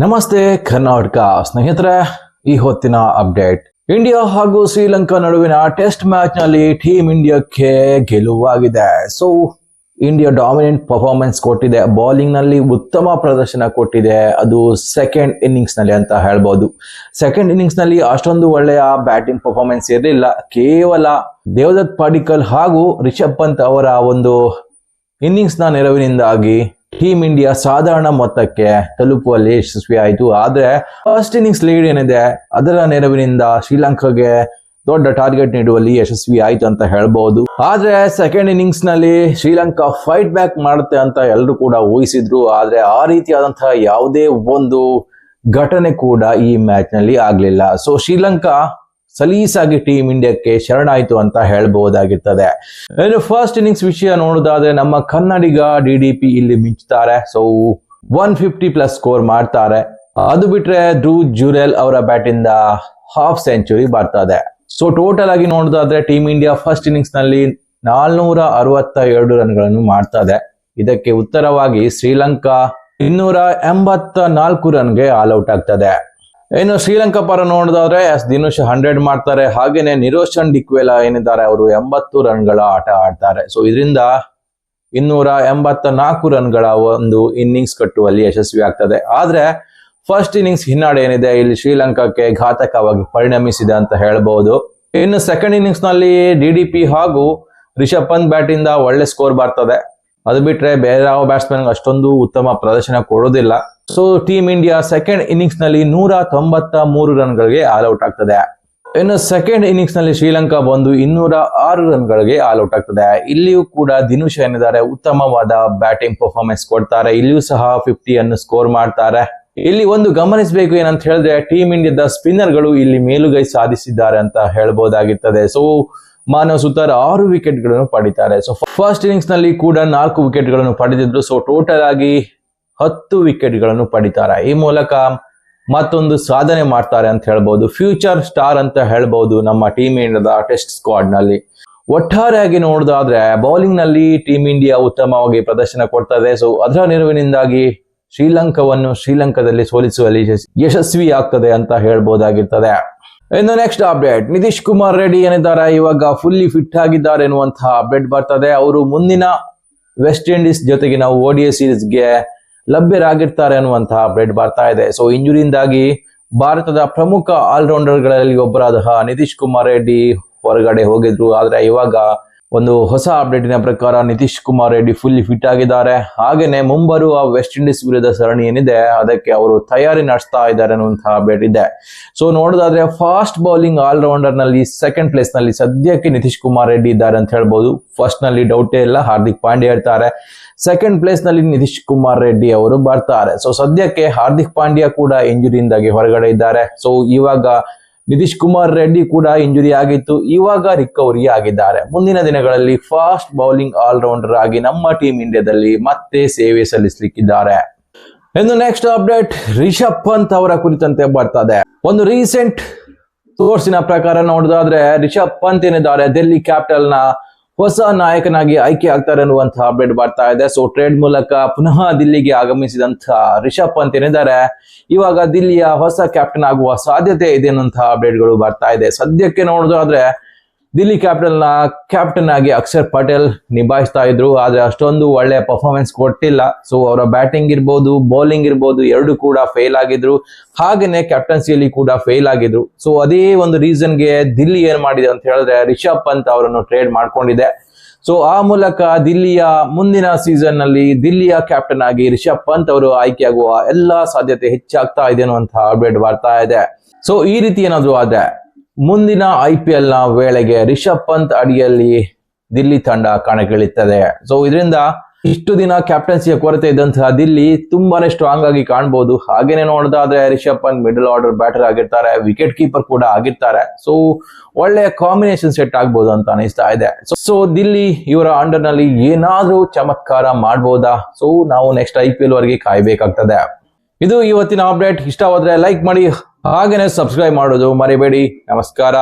ನಮಸ್ತೆ ಕರ್ನಾಟಕ ಸ್ನೇಹಿತರೆ, ಈ ಹೊತ್ತಿನ ಅಪ್ಡೇಟ್. ಇಂಡಿಯಾ ಹಾಗೂ ಶ್ರೀಲಂಕಾ ನಡುವಿನ ಟೆಸ್ಟ್ ಮ್ಯಾಚ್ ನಲ್ಲಿ ಟೀಮ್ ಇಂಡಿಯಾಕ್ಕೆ ಗೆಲುವಾಗಿದೆ. ಸೊ ಇಂಡಿಯಾ ಡಾಮಿನೆಂಟ್ ಪರ್ಫಾರ್ಮೆನ್ಸ್ ಕೊಟ್ಟಿದೆ, ಬೌಲಿಂಗ್ ನಲ್ಲಿ ಉತ್ತಮ ಪ್ರದರ್ಶನ ಕೊಟ್ಟಿದೆ. ಅದು ಸೆಕೆಂಡ್ ಇನ್ನಿಂಗ್ಸ್ ನಲ್ಲಿ ಅಂತ ಹೇಳ್ಬಹುದು. ಸೆಕೆಂಡ್ ಇನ್ನಿಂಗ್ಸ್ ನಲ್ಲಿ ಅಷ್ಟೊಂದು ಒಳ್ಳೆಯ ಬ್ಯಾಟಿಂಗ್ ಪರ್ಫಾರ್ಮೆನ್ಸ್ ಇರಲಿಲ್ಲ. ಕೇವಲ ದೇವದತ್ ಪಡಿಕ್ಕಲ್ ಹಾಗೂ ರಿಷಬ್ ಪಂತ್ ಅವರ ಒಂದು ಇನ್ನಿಂಗ್ಸ್ ನ ನೆರವಿನಿಂದಾಗಿ ಟೀಮ್ ಇಂಡಿಯಾ ಸಾಧಾರಣ ಮೊತ್ತಕ್ಕೆ ತಲುಪುವಲ್ಲಿ ಯಶಸ್ವಿ ಆಯಿತು. ಆದ್ರೆ ಫಸ್ಟ್ ಇನ್ನಿಂಗ್ಸ್ ಲೀಡ್ ಏನಿದೆ ಅದರ ನೆರವಿನಿಂದ ಶ್ರೀಲಂಕಾಗೆ ದೊಡ್ಡ ಟಾರ್ಗೆಟ್ ನೀಡುವಲ್ಲಿ ಯಶಸ್ವಿ ಆಯ್ತು ಅಂತ ಹೇಳ್ಬಹುದು. ಆದ್ರೆ ಸೆಕೆಂಡ್ ಇನ್ನಿಂಗ್ಸ್ ನಲ್ಲಿ ಶ್ರೀಲಂಕಾ ಫೈಟ್ ಬ್ಯಾಕ್ ಮಾಡುತ್ತೆ ಅಂತ ಎಲ್ಲರೂ ಕೂಡ ಊಹಿಸಿದ್ರು. ಆದ್ರೆ ಆ ರೀತಿಯಾದಂತಹ ಯಾವುದೇ ಒಂದು ಘಟನೆ ಕೂಡ ಈ ಮ್ಯಾಚ್ ನಲ್ಲಿ ಆಗ್ಲಿಲ್ಲ. ಸೊ ಶ್ರೀಲಂಕಾ ಸಲೀಸಾಗಿ ಟೀಮ್ ಇಂಡಿಯಾಕ್ಕೆ ಶರಣಾಯ್ತು ಅಂತ ಹೇಳ್ಬಹುದಾಗಿರ್ತದೆ. ಇನ್ನು ಫಸ್ಟ್ ಇನ್ನಿಂಗ್ಸ್ ವಿಷಯ ನೋಡೋದಾದ್ರೆ ನಮ್ಮ ಕನ್ನಡಿಗ DDP ಇಲ್ಲಿ ಮಿಂಚ್ತಾರೆ. ಸೊ 150+ ಸ್ಕೋರ್ ಮಾಡ್ತಾರೆ. ಅದು ಬಿಟ್ರೆ ಧ್ರುವ್ ಜುರೇಲ್ ಅವರ ಬ್ಯಾಟ್ ಇಂದ ಹಾಫ್ ಸೆಂಚುರಿ ಬರ್ತದೆ. ಸೊ ಟೋಟಲ್ ಆಗಿ ನೋಡೋದಾದ್ರೆ ಟೀಮ್ ಇಂಡಿಯಾ ಫಸ್ಟ್ ಇನ್ನಿಂಗ್ಸ್ ನಲ್ಲಿ 462 ರನ್ಗಳನ್ನು ಮಾಡ್ತದೆ. ಇದಕ್ಕೆ ಉತ್ತರವಾಗಿ ಶ್ರೀಲಂಕಾ 284 ರನ್ಗೆ ಆಲ್ ಔಟ್ ಆಗ್ತದೆ. ಇನ್ನು ಶ್ರೀಲಂಕಾ ಪರ ನೋಡೋದಾದ್ರೆ ದಿನೇಶ್ 100 ಮಾಡ್ತಾರೆ. ಹಾಗೇನೆ ನಿರೋಶನ್ ಡಿಕ್ವೆಲಾ ಏನಿದ್ದಾರೆ ಅವರು 80 ರನ್ಗಳ ಆಟ ಆಡ್ತಾರೆ. ಸೊ ಇದರಿಂದ 284 ರನ್ಗಳ ಒಂದು ಇನ್ನಿಂಗ್ಸ್ ಕಟ್ಟುವಲ್ಲಿ ಯಶಸ್ವಿ ಆಗ್ತದೆ. ಆದ್ರೆ ಫಸ್ಟ್ ಇನ್ನಿಂಗ್ಸ್ ಹಿನ್ನಡೆ ಏನಿದೆ ಇಲ್ಲಿ ಶ್ರೀಲಂಕಾಕ್ಕೆ ಘಾತಕವಾಗಿ ಪರಿಣಮಿಸಿದೆ ಅಂತ ಹೇಳ್ಬಹುದು. ಇನ್ನು ಸೆಕೆಂಡ್ ಇನ್ನಿಂಗ್ಸ್ ನಲ್ಲಿ DDP ಹಾಗೂ ರಿಷಬ್ ಪಂತ್ ಬ್ಯಾಟ್ ಇಂದ ಒಳ್ಳೆ ಸ್ಕೋರ್ ಬರ್ತದೆ. ಅದು ಬಿಟ್ರೆ ಬೇರೆ ಯಾವ ಬ್ಯಾಟ್ಸ್ಮನ್ ಅಷ್ಟೊಂದು ಉತ್ತಮ ಪ್ರದರ್ಶನ ಕೊಡೋದಿಲ್ಲ. So team India second innings ನಲ್ಲಿ 193 ರನ್ಗಳಿಗೆ ಆಲ್ ಔಟ್ ಆಗ್ತದೆ. ಇನ್ನು ಸೆಕೆಂಡ್ ಇನ್ನಿಂಗ್ಸ್ ನಲ್ಲಿ ಶ್ರೀಲಂಕಾ ಬಂದು 206 ರನ್ಗಳಿಗೆ ಆಲ್ ಔಟ್ ಆಗ್ತದೆ. ಇಲ್ಲಿಯೂ ಕೂಡ ದಿನೇಶ್ ಏನಿದ್ದಾರೆ ಉತ್ತಮವಾದ ಬ್ಯಾಟಿಂಗ್ ಪರ್ಫಾರ್ಮೆನ್ಸ್ ಕೊಡ್ತಾರೆ. ಇಲ್ಲಿಯೂ ಸಹ 50 ಅನ್ನು ಸ್ಕೋರ್ ಮಾಡ್ತಾರೆ. ಇಲ್ಲಿ ಒಂದು ಗಮನಿಸಬೇಕು ಏನಂತ ಹೇಳಿದ್ರೆ ಟೀಮ್ ಇಂಡಿಯಾದ ಸ್ಪಿನ್ನರ್ ಗಳು ಇಲ್ಲಿ ಮೇಲುಗೈ ಸಾಧಿಸಿದ್ದಾರೆ ಅಂತ ಹೇಳ್ಬಹುದಾಗಿರ್ತದೆ. ಸೊ ಮಾನವ್ ಸುತಾರ್ 6 ವಿಕೆಟ್ ಗಳನ್ನು ಪಡಿತಾರೆ. ಸೊ ಫಸ್ಟ್ ಇನ್ನಿಂಗ್ಸ್ ನಲ್ಲಿ ಕೂಡ 4 ವಿಕೆಟ್ ಗಳನ್ನು ಪಡೆದಿದ್ರು. ಸೊ ಟೋಟಲ್ ಆಗಿ 10 ವಿಕೆಟ್ ಗಳನ್ನು ಪಡಿತಾರೆ. ಈ ಮೂಲಕ ಮತ್ತೊಂದು ಸಾಧನೆ ಮಾಡ್ತಾರೆ ಅಂತ ಹೇಳ್ಬಹುದು. ಫ್ಯೂಚರ್ ಸ್ಟಾರ್ ಅಂತ ಹೇಳ್ಬಹುದು ನಮ್ಮ ಟೀಮ್ ಇಂಡಿಯಾದ ಟೆಸ್ಟ್ ಸ್ಕ್ವಾಡ್ ನಲ್ಲಿ. ಒಟ್ಟಾರೆಯಾಗಿ ನೋಡೋದಾದ್ರೆ ಬೌಲಿಂಗ್ ನಲ್ಲಿ ಟೀಮ್ ಇಂಡಿಯಾ ಉತ್ತಮವಾಗಿ ಪ್ರದರ್ಶನ ಕೊಡ್ತದೆ. ಸೊ ಅದರ ನೆರವಿನಿಂದಾಗಿ ಶ್ರೀಲಂಕಾದಲ್ಲಿ ಸೋಲಿಸುವಲ್ಲಿ ಯಶಸ್ವಿ ಆಗ್ತದೆ ಅಂತ ಹೇಳ್ಬಹುದಾಗಿರ್ತದೆ. ಇನ್ನು ನೆಕ್ಸ್ಟ್ ಅಪ್ಡೇಟ್, ನಿತೀಶ್ ಕುಮಾರ್ ರೆಡ್ಡಿ ಏನಿದ್ದಾರೆ ಇವಾಗ ಫುಲ್ಲಿ ಫಿಟ್ ಆಗಿದ್ದಾರೆ ಎನ್ನುವಂತಹ ಅಪ್ಡೇಟ್ ಬರ್ತದೆ. ಅವರು ಮುಂದಿನ ವೆಸ್ಟ್ ಇಂಡೀಸ್ ಜೊತೆಗಿನ ODI ಸೀರೀಸ್ಗೆ ಲಭ್ಯರಾಗಿರ್ತಾರೆ ಅನ್ನುವಂತಹ ಅಪ್ಡೇಟ್ ಬರ್ತಾ ಇದೆ. ಸೊ ಇಂಜುರಿಯಿಂದಾಗಿ ಭಾರತದ ಪ್ರಮುಖ ಆಲ್ರೌಂಡರ್ ಗಳಲ್ಲಿ ಒಬ್ಬರಾದ ನಿತೀಶ್ ಕುಮಾರ್ ರೆಡ್ಡಿ ಹೊರಗಡೆ ಹೋಗಿದ್ರು. ಆದ್ರೆ ಇವಾಗ ಒಂದು ಹೊಸ ಅಪ್ಡೇಟಿನ ಪ್ರಕಾರ ನಿತೀಶ್ ಕುಮಾರ್ ರೆಡ್ಡಿ ಫುಲ್ಲಿ ಫಿಟ್ ಆಗಿದ್ದಾರೆ. ಹಾಗೇನೆ ಮುಂಬರುವ ವೆಸ್ಟ್ ಇಂಡೀಸ್ ವಿರುದ್ಧ ಸರಣಿ ಏನಿದೆ ಅದಕ್ಕೆ ಅವರು ತಯಾರಿ ನಡೆಸ್ತಾ ಇದ್ದಾರೆ ಅನ್ನುವಂತಹ ಅಪ್ಡೇಟ್ ಇದೆ. ಸೊ ನೋಡೋದಾದ್ರೆ ಫಾಸ್ಟ್ ಬೌಲಿಂಗ್ ಆಲ್ರೌಂಡರ್ ನಲ್ಲಿ ಸೆಕೆಂಡ್ ಪ್ಲೇಸ್ ನಲ್ಲಿ ಸದ್ಯಕ್ಕೆ ನಿತೀಶ್ ಕುಮಾರ್ ರೆಡ್ಡಿ ಇದ್ದಾರೆ ಅಂತ ಹೇಳ್ಬಹುದು. ಫಸ್ಟ್ ನಲ್ಲಿ ಡೌಟೇ ಇಲ್ಲ, ಹಾರ್ದಿಕ್ ಪಾಂಡ್ಯ ಇರ್ತಾರೆ. ಸೆಕೆಂಡ್ ಪ್ಲೇಸ್ ನಲ್ಲಿ ನಿತೀಶ್ ಕುಮಾರ್ ರೆಡ್ಡಿ ಅವರು ಬರ್ತಾರೆ. ಸೊ ಸದ್ಯಕ್ಕೆ ಹಾರ್ದಿಕ್ ಪಾಂಡ್ಯ ಕೂಡ ಇಂಜುರಿಯಿಂದಾಗಿ ಹೊರಗಡೆ ಇದ್ದಾರೆ. ಸೊ ಇವಾಗ ನಿತೀಶ್ ಕುಮಾರ್ ರೆಡ್ಡಿ ಕೂಡ ಇಂಜುರಿ ಆಗಿತ್ತು, ಇವಾಗ ರಿಕವರಿ ಆಗಿದ್ದಾರೆ. ಮುಂದಿನ ದಿನಗಳಲ್ಲಿ ಫಾಸ್ಟ್ ಬೌಲಿಂಗ್ ಆಲ್ರೌಂಡರ್ ಆಗಿ ನಮ್ಮ ಟೀಮ್ ಇಂಡಿಯಾದಲ್ಲಿ ಮತ್ತೆ ಸೇವೆ ಸಲ್ಲಿಸಲಿಕ್ಕಿದ್ದಾರೆ. ಇನ್ನು ನೆಕ್ಸ್ಟ್ ಅಪ್ಡೇಟ್ ರಿಷಬ್ ಪಂತ್ ಅವರ ಕುರಿತಂತೆ ಬರ್ತದೆ. ಒಂದು ರೀಸೆಂಟ್ ಸೋರ್ಸಿನ ಪ್ರಕಾರ ನೋಡೋದಾದ್ರೆ ರಿಷಬ್ ಪಂತ್ ಏನಿದ್ದಾರೆ ಡೆಲ್ಲಿ ಕ್ಯಾಪಿಟಲ್ ನ ಹೊಸ ನಾಯಕನಾಗಿ ಆಯ್ಕೆ ಆಗ್ತಾರೆ ಅನ್ನುವಂತಹ ಅಪ್ಡೇಟ್ ಬರ್ತಾ ಇದೆ. ಸೊ ಟ್ರೇಡ್ ಮೂಲಕ ಪುನಃ ದಿಲ್ಲಿಗೆ ಆಗಮಿಸಿದಂತಹ ರಿಷಬ್ ಪಂತ್ ಏನಿದ್ದಾರೆ ಇವಾಗ ದಿಲ್ಲಿಯ ಹೊಸ ಕ್ಯಾಪ್ಟನ್ ಆಗುವ ಸಾಧ್ಯತೆ ಇದೆ ಅನ್ನುವಂತಹ ಅಪ್ಡೇಟ್ಗಳು ಬರ್ತಾ ಇದೆ. ಸದ್ಯಕ್ಕೆ ನೋಡೋದಾದ್ರೆ ದಿಲ್ಲಿ ಕ್ಯಾಪಿಟಲ್ ನ ಕ್ಯಾಪ್ಟನ್ ಆಗಿ ಅಕ್ಷರ್ ಪಟೇಲ್ ನಿಭಾಯಿಸ್ತಾ ಇದ್ರು. ಆದ್ರೆ ಅಷ್ಟೊಂದು ಒಳ್ಳೆ ಪರ್ಫಾರ್ಮೆನ್ಸ್ ಕೊಟ್ಟಿಲ್ಲ. ಸೊ ಅವರ ಬ್ಯಾಟಿಂಗ್ ಇರ್ಬೋದು ಬೌಲಿಂಗ್ ಇರ್ಬೋದು ಎರಡು ಕೂಡ ಫೇಲ್ ಆಗಿದ್ರು. ಹಾಗೇನೆ ಕ್ಯಾಪ್ಟನ್ಸಿಯಲ್ಲಿ ಕೂಡ ಫೇಲ್ ಆಗಿದ್ರು. ಸೊ ಅದೇ ಒಂದು ರೀಸನ್ಗೆ ದಿಲ್ಲಿ ಏನ್ ಮಾಡಿದೆ ಅಂತ ಹೇಳಿದ್ರೆ ರಿಷಬ್ ಪಂತ್ ಅವರನ್ನು ಟ್ರೇಡ್ ಮಾಡ್ಕೊಂಡಿದೆ. ಸೊ ಆ ಮೂಲಕ ದಿಲ್ಲಿಯ ಮುಂದಿನ ಸೀಸನ್ ನಲ್ಲಿ ದಿಲ್ಲಿಯ ಕ್ಯಾಪ್ಟನ್ ಆಗಿ ರಿಷಬ್ ಪಂತ್ ಅವರು ಆಯ್ಕೆಯಾಗುವ ಎಲ್ಲಾ ಸಾಧ್ಯತೆ ಹೆಚ್ಚಾಗ್ತಾ ಇದೆ ಅನ್ನುವಂತಹ ಅಪ್ಡೇಟ್ ಬರ್ತಾ ಇದೆ. ಸೊ ಈ ರೀತಿ ಏನಾದ್ರು ಆದ್ರೆ ಮುಂದಿನ IPL ನ ವೇಳೆಗೆ ರಿಷಬ್ ಪಂತ್ ಅಡಿಯಲ್ಲಿ ದಿಲ್ಲಿ ತಂಡ ಕಣಕ್ಕಿಳಿಯುತ್ತದೆ. ಸೊ ಇದರಿಂದ ಇಷ್ಟು ದಿನ ಕ್ಯಾಪ್ಟನ್ಸಿಯ ಕೊರತೆ ಇದ್ದಂತಹ ದಿಲ್ಲಿ ತುಂಬಾನೇ ಸ್ಟ್ರಾಂಗ್ ಆಗಿ ಕಾಣಬಹುದು. ಹಾಗೇನೆ ನೋಡೋದಾದ್ರೆ Rishabh Pant middle order batter ಆಗಿರ್ತಾರೆ, ವಿಕೆಟ್ ಕೀಪರ್ ಕೂಡ ಆಗಿರ್ತಾರೆ. ಸೊ ಒಳ್ಳೆಯ ಕಾಂಬಿನೇಷನ್ ಸೆಟ್ ಆಗ್ಬಹುದು ಅಂತ ಅನಿಸ್ತಾ ಇದೆ. ಸೊ ದಿಲ್ಲಿ ಇವರ ಅಂಡರ್ ನಲ್ಲಿ ಏನಾದ್ರೂ ಚಮತ್ಕಾರ ಮಾಡಬಹುದಾ? ಸೊ ನಾವು ನೆಕ್ಸ್ಟ್ IPL ವರೆಗೆ ಕಾಯ್ಬೇಕಾಗ್ತದೆ. ಇದು ಇವತ್ತಿನ ಅಪ್ಡೇಟ್. ಇಷ್ಟವಾದ್ರೆ ಲೈಕ್ ಮಾಡಿ, ಹಾಗೇನೆ ಸಬ್ಸ್ಕ್ರೈಬ್ ಮಾಡೋದು ಮರಿಬೇಡಿ. ನಮಸ್ಕಾರ.